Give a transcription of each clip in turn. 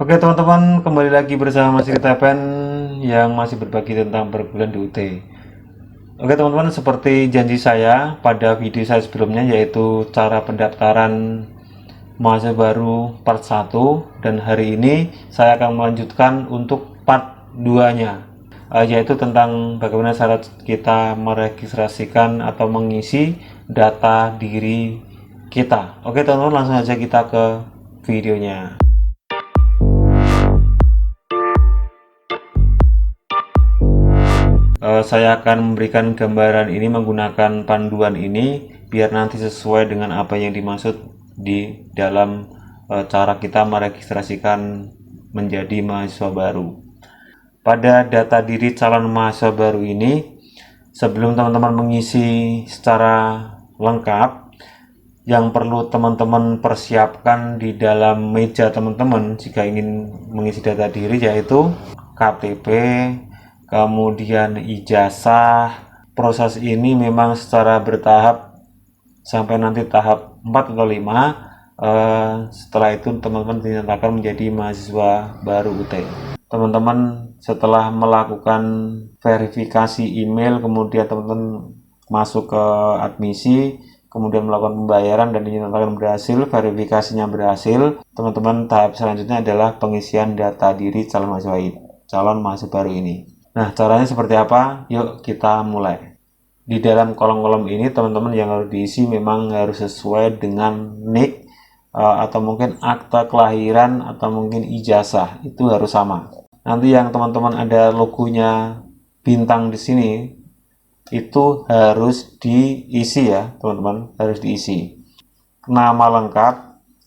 Oke teman-teman, kembali lagi bersama Mas Ritapen yang masih berbagi tentang perguruan di UT. Oke teman-teman, seperti janji saya pada video saya sebelumnya, yaitu cara pendaftaran mahasiswa baru part 1, dan hari ini saya akan melanjutkan untuk part 2 nya, yaitu tentang bagaimana syarat kita meregistrasikan atau mengisi data diri kita. Oke teman-teman, langsung aja kita ke videonya. Saya akan memberikan gambaran ini menggunakan panduan ini biar nanti sesuai dengan apa yang dimaksud di dalam cara kita meregistrasikan menjadi mahasiswa baru. Pada data diri calon mahasiswa baru ini, sebelum teman-teman mengisi secara lengkap, yang perlu teman-teman persiapkan di dalam meja teman-teman jika ingin mengisi data diri yaitu KTP, kemudian ijazah. Proses ini memang secara bertahap sampai nanti tahap 4 atau 5. Setelah itu teman-teman dinyatakan menjadi mahasiswa baru UT. Teman-teman setelah melakukan verifikasi email, kemudian teman-teman masuk ke admisi, kemudian melakukan pembayaran dan dinyatakan berhasil, verifikasinya berhasil, teman-teman tahap selanjutnya adalah pengisian data diri calon mahasiswa baru ini. Nah, caranya seperti apa? Yuk kita mulai. Di dalam kolom-kolom ini teman-teman yang harus diisi memang harus sesuai dengan NIK atau mungkin akta kelahiran atau mungkin ijazah, itu harus sama. Nanti yang teman-teman ada logonya bintang di sini itu harus diisi ya, teman-teman, harus diisi. Nama lengkap,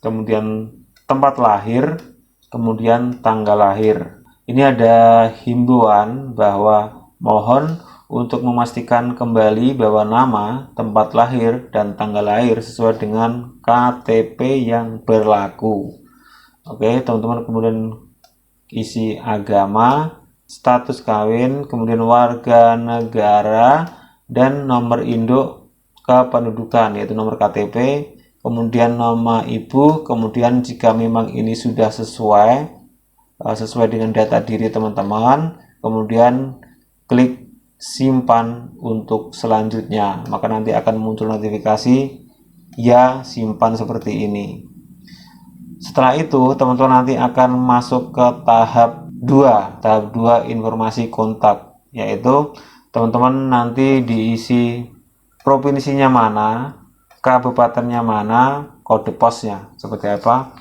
kemudian tempat lahir, kemudian tanggal lahir. Ini ada himbauan bahwa mohon untuk memastikan kembali bahwa nama, tempat lahir, dan tanggal lahir sesuai dengan KTP yang berlaku. Oke, teman-teman, kemudian isi agama, status kawin, kemudian warga negara, dan nomor induk kependudukan yaitu nomor KTP, kemudian nama ibu, kemudian jika memang ini sudah sesuai dengan data diri teman-teman, kemudian klik simpan untuk selanjutnya, maka nanti akan muncul notifikasi ya simpan seperti ini. Setelah itu teman-teman nanti akan masuk ke tahap 2 informasi kontak, yaitu teman-teman nanti diisi provinsinya mana, kabupatennya mana, kode posnya seperti apa.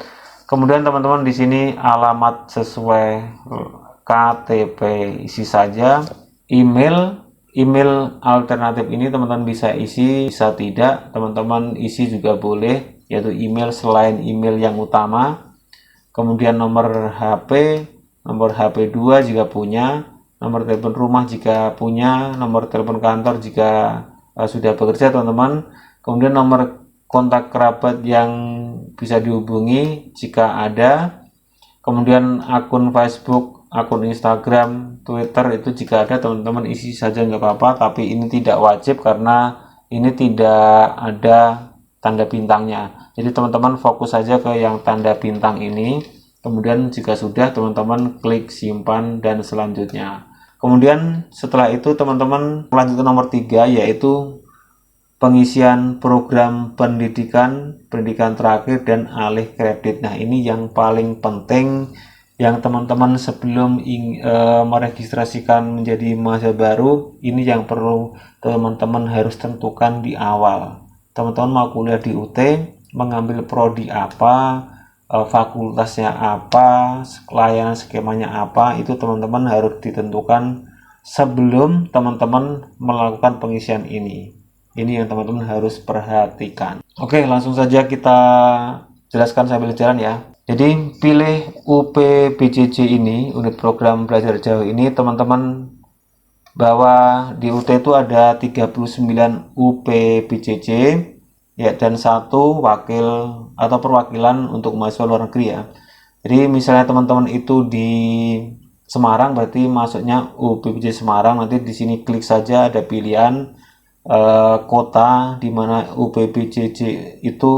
Kemudian teman-teman di sini alamat sesuai KTP isi saja. Email alternatif ini teman-teman bisa isi, bisa tidak, teman-teman isi juga boleh, yaitu email selain email yang utama. Kemudian nomor HP 2 jika punya, nomor telepon rumah jika punya, nomor telepon kantor jika sudah bekerja teman-teman. Kemudian nomor kontak kerabat yang bisa dihubungi jika ada, kemudian akun Facebook, akun Instagram, Twitter itu jika ada teman-teman isi saja nggak apa-apa, tapi ini tidak wajib karena ini tidak ada tanda bintangnya. Jadi teman-teman fokus saja ke yang tanda bintang ini, kemudian jika sudah teman-teman klik simpan dan selanjutnya. Kemudian setelah itu teman-teman lanjut ke nomor 3 yaitu pengisian program pendidikan terakhir dan alih kredit. Nah, ini yang paling penting yang teman-teman sebelum meregistrasikan menjadi mahasiswa baru, ini yang perlu teman-teman harus tentukan di awal. Teman-teman mau kuliah di UT, mengambil prodi apa, fakultasnya apa, layanan skemanya apa, itu teman-teman harus ditentukan sebelum teman-teman melakukan pengisian ini. Ini yang teman-teman harus perhatikan. Oke, langsung saja kita jelaskan sambil jalan ya. Jadi pilih UPBJJ ini, unit program belajar jauh ini, teman-teman, bahwa di UT itu ada 39 UPBJJ ya, dan 1 wakil atau perwakilan untuk mahasiswa luar negeri ya. Jadi misalnya teman-teman itu di Semarang, berarti masuknya UPBJJ Semarang. Nanti di sini klik saja, ada pilihan kota di mana UPBJJ itu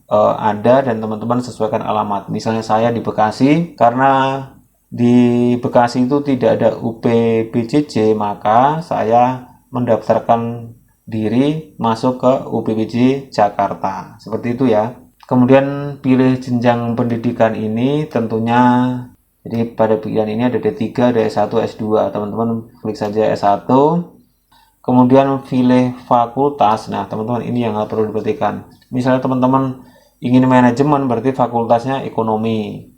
ada dan teman-teman sesuaikan alamat. Misalnya saya di Bekasi, karena di Bekasi itu tidak ada UPBJJ, maka saya mendaftarkan diri masuk ke UPBJ Jakarta. Seperti itu ya. Kemudian pilih jenjang pendidikan ini tentunya, jadi pada pilihan ini ada D3, ada S1, S2. Teman-teman klik saja S1. Kemudian pilih fakultas. Nah, teman-teman ini yang perlu diperhatikan. Misalnya teman-teman ingin manajemen, berarti fakultasnya ekonomi.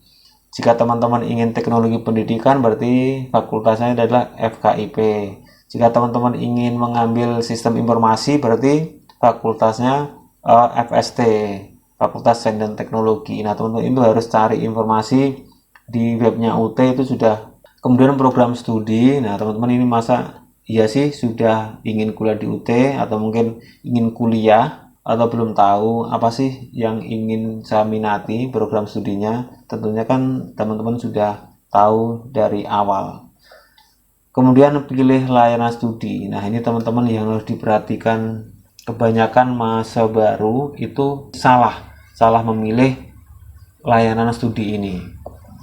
Jika teman-teman ingin teknologi pendidikan, berarti fakultasnya adalah FKIP. Jika teman-teman ingin mengambil sistem informasi, berarti fakultasnya FST, Fakultas Sains dan Teknologi. Nah, teman-teman itu harus cari informasi di webnya UT itu sudah. Kemudian program studi. Nah, teman-teman ini masa iya sih sudah ingin kuliah di UT atau mungkin ingin kuliah atau belum tahu apa sih yang ingin saya minati program studinya. Tentunya kan teman-teman sudah tahu dari awal. Kemudian pilih layanan studi. Nah, ini teman-teman yang harus diperhatikan. Kebanyakan mahasiswa baru itu salah memilih layanan studi ini.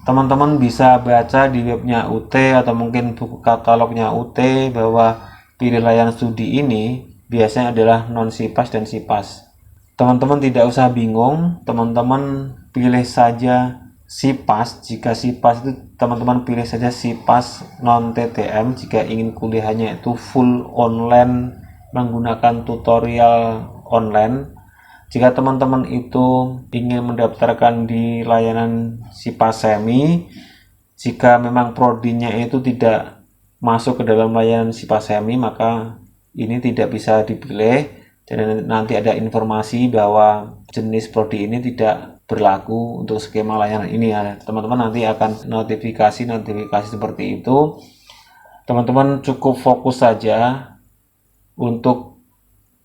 Teman-teman bisa baca di webnya UT atau mungkin buku katalognya UT bahwa pilih layanan studi ini biasanya adalah non-SIPAS dan SIPAS. Teman-teman tidak usah bingung, teman-teman pilih saja SIPAS. Jika SIPAS itu teman-teman pilih saja SIPAS non-TTM jika ingin kuliahnya itu full online menggunakan tutorial online. Jika teman-teman itu ingin mendaftarkan di layanan SIPAS Semi, jika memang prodinya itu tidak masuk ke dalam layanan SIPAS Semi, maka ini tidak bisa dipilih. Dan nanti ada informasi bahwa jenis prodi ini tidak berlaku untuk skema layanan ini ya. Teman-teman nanti akan notifikasi seperti itu. Teman-teman cukup fokus saja untuk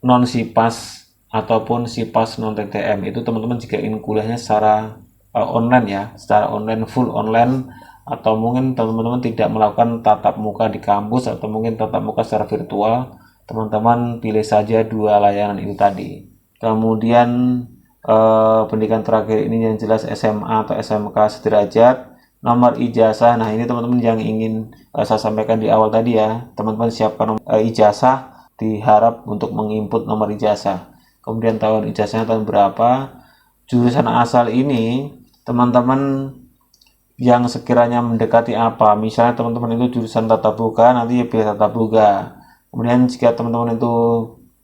non SIPAS ataupun SIPAS non TTM itu teman-teman jika ingin kuliahnya secara online ya, secara online, full online, atau mungkin teman-teman tidak melakukan tatap muka di kampus atau mungkin tatap muka secara virtual, teman-teman pilih saja dua layanan ini tadi. Kemudian pendidikan terakhir ini yang jelas SMA atau SMK sederajat. Nomor ijazah, nah ini teman-teman yang ingin saya sampaikan di awal tadi ya, teman-teman siapkan ijazah, diharap untuk menginput nomor ijazah. Kemudian tahun ijazahnya tahun berapa. Jurusan asal ini teman-teman yang sekiranya mendekati apa. Misalnya teman-teman itu jurusan tata boga, nanti ya pilih tata boga. Kemudian jika teman-teman itu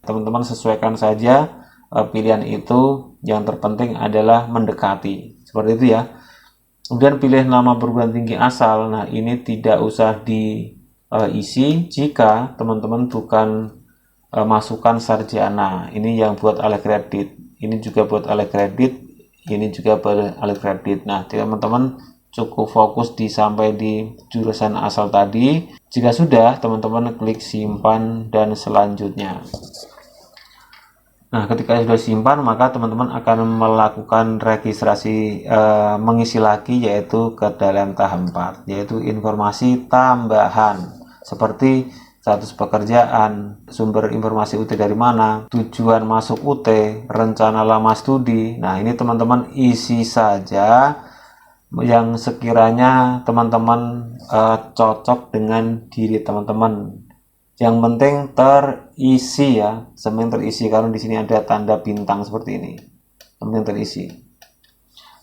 teman-teman sesuaikan saja pilihan itu. Yang terpenting adalah mendekati. Seperti itu ya. Kemudian pilih nama perguruan tinggi asal. Nah, ini tidak usah diisi jika teman-teman bukan masukan sarjana. Ini yang buat alih kredit, ini juga buat alih kredit, ini juga buat alih kredit. Nah, teman-teman cukup fokus sampai di jurusan asal tadi. Jika sudah, teman-teman klik simpan dan selanjutnya. Nah, ketika sudah simpan, maka teman-teman akan melakukan registrasi mengisi lagi, yaitu ke dalam tahap 4, yaitu informasi tambahan seperti status pekerjaan, sumber informasi UT dari mana, tujuan masuk UT, rencana lama studi. Nah, ini teman-teman isi saja yang sekiranya teman-teman cocok dengan diri teman-teman. Yang penting terisi ya, semuanya terisi, karena di sini ada tanda bintang seperti ini. Yang penting terisi.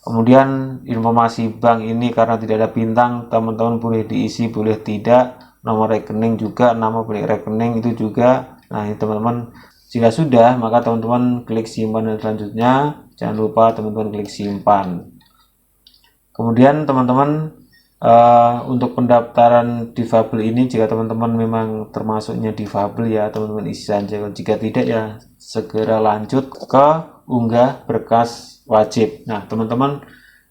Kemudian informasi bank ini karena tidak ada bintang, teman-teman boleh diisi, boleh tidak. Nomor rekening juga, nama pemilik rekening itu juga. Nah, ini teman-teman, jika sudah, maka teman-teman klik simpan dan selanjutnya. Jangan lupa teman-teman klik simpan. Kemudian teman-teman untuk pendaftaran difabel ini, jika teman-teman memang termasuknya difabel ya, teman-teman isi saja. Jika tidak ya segera lanjut ke unggah berkas wajib. Nah, teman-teman,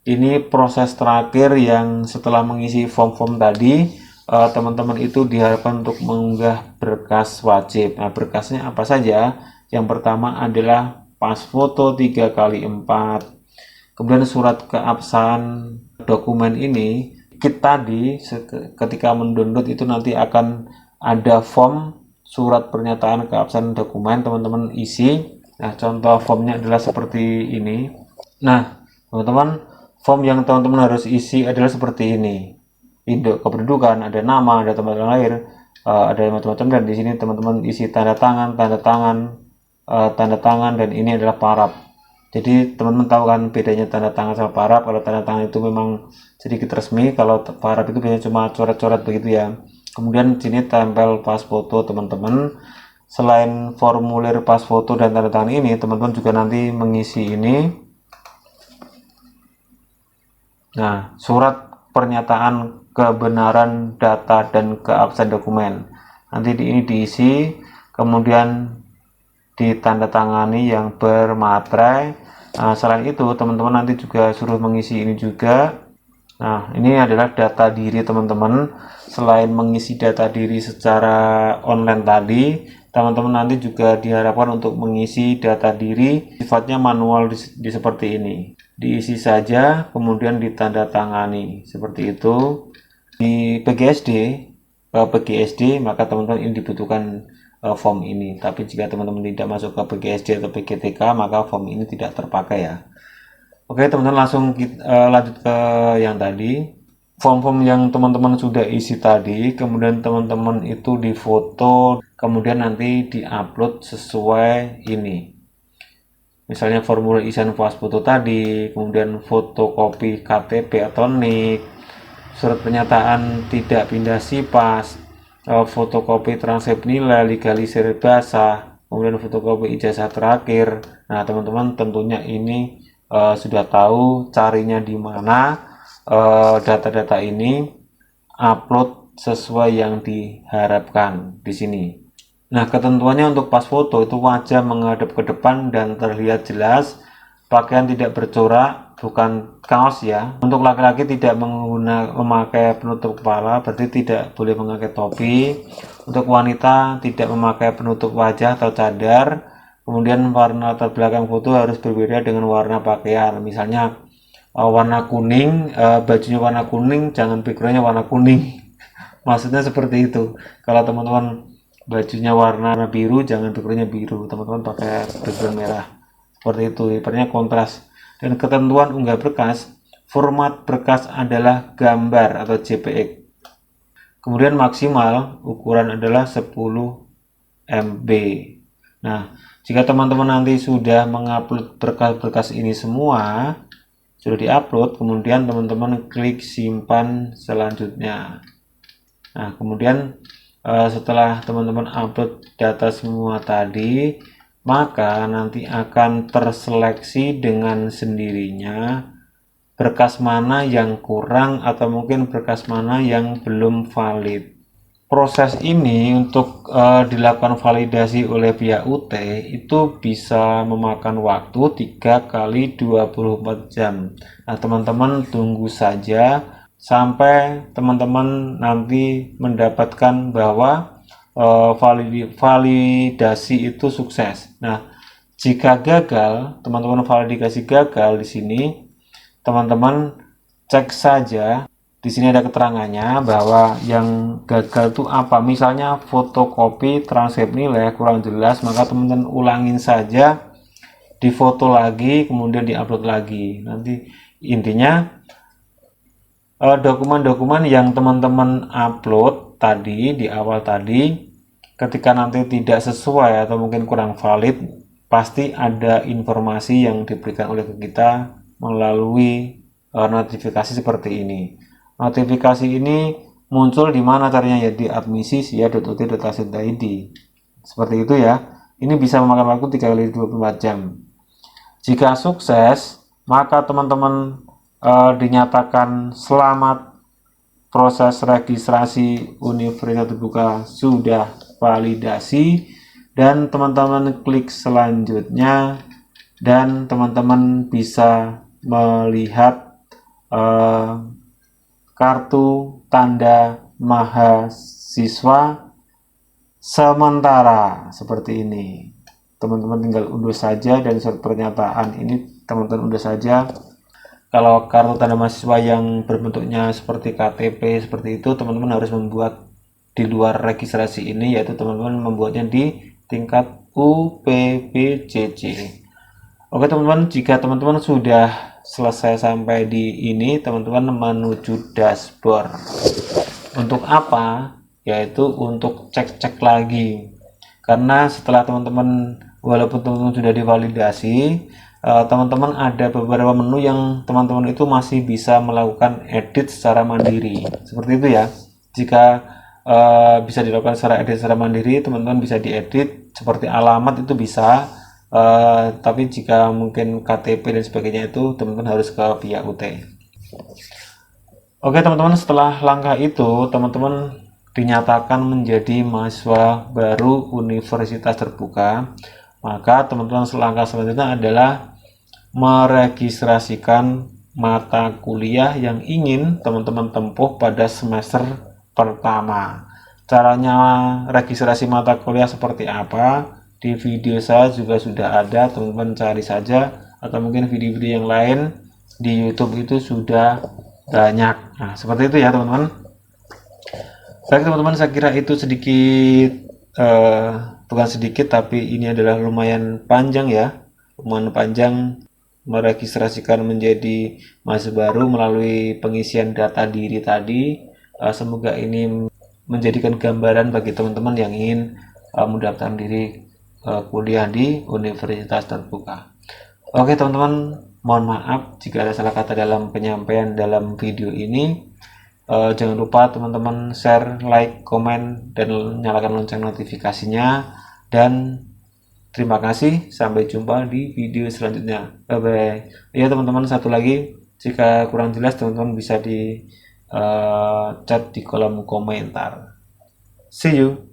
ini proses terakhir yang setelah mengisi form-form tadi. Teman-teman itu diharapkan untuk mengunggah berkas wajib. Nah, berkasnya apa saja? Yang pertama adalah pas foto 3x4, kemudian surat keabsahan. Dokumen ini tadi ketika mendownload itu nanti akan ada form surat pernyataan keabsahan dokumen, teman-teman isi. Nah, contoh formnya adalah seperti ini. Nah, teman-teman, form yang teman-teman harus isi adalah seperti ini. Induk kependudukan, ada nama, ada tempat lahir, ada macam-macam, dan di sini teman-teman isi tanda tangan, tanda tangan, dan ini adalah paraf. Jadi teman-teman tahu kan bedanya tanda tangan sama paraf. Kalau tanda tangan itu memang sedikit resmi, kalau paraf itu biasanya cuma coret-coret begitu ya. Kemudian di sini tempel pas foto teman-teman. Selain formulir pas foto dan tanda tangan ini, teman-teman juga nanti mengisi ini. Nah, surat pernyataan kebenaran data dan keabsahan dokumen. Nanti ini diisi, kemudian ditandatangani yang bermaterai. Nah, selain itu teman-teman nanti juga suruh mengisi ini juga. Nah, ini adalah data diri teman-teman. Selain mengisi data diri secara online tadi, teman-teman nanti juga diharapkan untuk mengisi data diri sifatnya manual di seperti ini. Diisi saja, kemudian ditandatangani seperti itu. Di PGSD, maka teman-teman ini dibutuhkan form ini. Tapi jika teman-teman tidak masuk ke PGSD atau PGTK, maka form ini tidak terpakai ya. Oke teman-teman, langsung lanjut ke yang tadi. Form-form yang teman-teman sudah isi tadi, kemudian teman-teman itu difoto, kemudian nanti diupload sesuai ini. Misalnya formulir isian pas foto tadi, kemudian fotokopi KTP atau NIK, surat pernyataan tidak pindah SIPAS, fotokopi transkrip nilai, legalisir basah, kemudian fotokopi ijazah terakhir. Nah teman-teman tentunya ini sudah tahu carinya di mana. Data-data ini upload sesuai yang diharapkan di sini. Nah, ketentuannya untuk pas foto itu wajah menghadap ke depan dan terlihat jelas. Pakaian tidak bercorak, bukan kaos ya. Untuk laki-laki tidak memakai penutup kepala, berarti tidak boleh memakai topi. Untuk wanita tidak memakai penutup wajah atau cadar. Kemudian warna latar belakang foto harus berbeda dengan warna pakaian. Misalnya warna kuning, bajunya warna kuning, jangan backgroundnya warna kuning. Maksudnya seperti itu. Kalau teman-teman bajunya warna biru, jangan backgroundnya biru, teman-teman pakai background merah seperti itu, ibaratnya kontras. Dan ketentuan unggah berkas, format berkas adalah gambar atau JPEG, kemudian maksimal ukuran adalah 10 MB. Nah, jika teman-teman nanti sudah mengupload berkas-berkas ini semua, sudah diupload, kemudian teman-teman klik simpan selanjutnya. Nah, kemudian setelah teman-teman upload data semua tadi, maka nanti akan terseleksi dengan sendirinya berkas mana yang kurang atau mungkin berkas mana yang belum valid. Proses ini untuk dilakukan validasi oleh pihak UT itu bisa memakan waktu 3 kali 24 jam. Nah, teman-teman tunggu saja sampai teman-teman nanti mendapatkan bahwa validasi itu sukses. Nah, jika gagal, teman-teman validasi gagal di sini, teman-teman cek saja. Di sini ada keterangannya bahwa yang gagal itu apa. Misalnya fotokopi transkrip nilai kurang jelas, maka teman-teman ulangin saja, difoto lagi, kemudian diupload lagi. Nanti intinya dokumen-dokumen yang teman-teman upload tadi di awal tadi, ketika nanti tidak sesuai atau mungkin kurang valid, pasti ada informasi yang diberikan oleh kita melalui notifikasi seperti ini. Notifikasi ini muncul di mana caranya, ya di admisi.sia.ut.ac.id. Seperti itu ya. Ini bisa memakan waktu 3 kali 24 jam. Jika sukses, maka teman-teman dinyatakan selamat, proses registrasi Universitas Terbuka sudah validasi, dan teman-teman klik selanjutnya dan teman-teman bisa melihat kartu tanda mahasiswa sementara seperti ini. Teman-teman tinggal unduh saja, dan surat pernyataan ini teman-teman unduh saja. Kalau kartu tanda mahasiswa yang berbentuknya seperti KTP seperti itu, teman-teman harus membuat di luar registrasi ini, yaitu teman-teman membuatnya di tingkat UPPJJ. Oke teman-teman, jika teman-teman sudah selesai sampai di ini, teman-teman menuju dashboard. Untuk apa? Yaitu untuk cek-cek lagi. Karena setelah teman-teman, walaupun teman-teman sudah divalidasi, teman-teman ada beberapa menu yang teman-teman itu masih bisa melakukan edit secara mandiri. Seperti itu ya. Jika bisa dilakukan secara edit secara mandiri, teman-teman bisa diedit seperti alamat itu bisa. Tapi jika mungkin KTP dan sebagainya itu teman-teman harus ke pihak UT. Oke teman-teman, setelah langkah itu teman-teman dinyatakan menjadi mahasiswa baru Universitas Terbuka, maka teman-teman langkah selanjutnya adalah meregistrasikan mata kuliah yang ingin teman-teman tempuh pada semester pertama. Caranya registrasi mata kuliah seperti apa? Di video saya juga sudah ada, teman-teman cari saja, atau mungkin video-video yang lain di YouTube itu sudah banyak. Nah, seperti itu ya teman-teman. Baik teman-teman, saya kira itu sedikit, bukan sedikit, tapi ini adalah lumayan panjang ya, lumayan panjang meregistrasikan menjadi mahasiswa baru melalui pengisian data diri tadi. Semoga ini menjadikan gambaran bagi teman-teman yang ingin mendaftarkan diri kuliah di Universitas Terbuka. Oke teman-teman, mohon maaf jika ada salah kata dalam penyampaian dalam video ini. Jangan lupa teman-teman share, like, komen, dan nyalakan lonceng notifikasinya. Dan terima kasih, sampai jumpa di video selanjutnya. Bye bye. Ya teman-teman, satu lagi, jika kurang jelas teman-teman bisa di chat di kolom komentar. See you.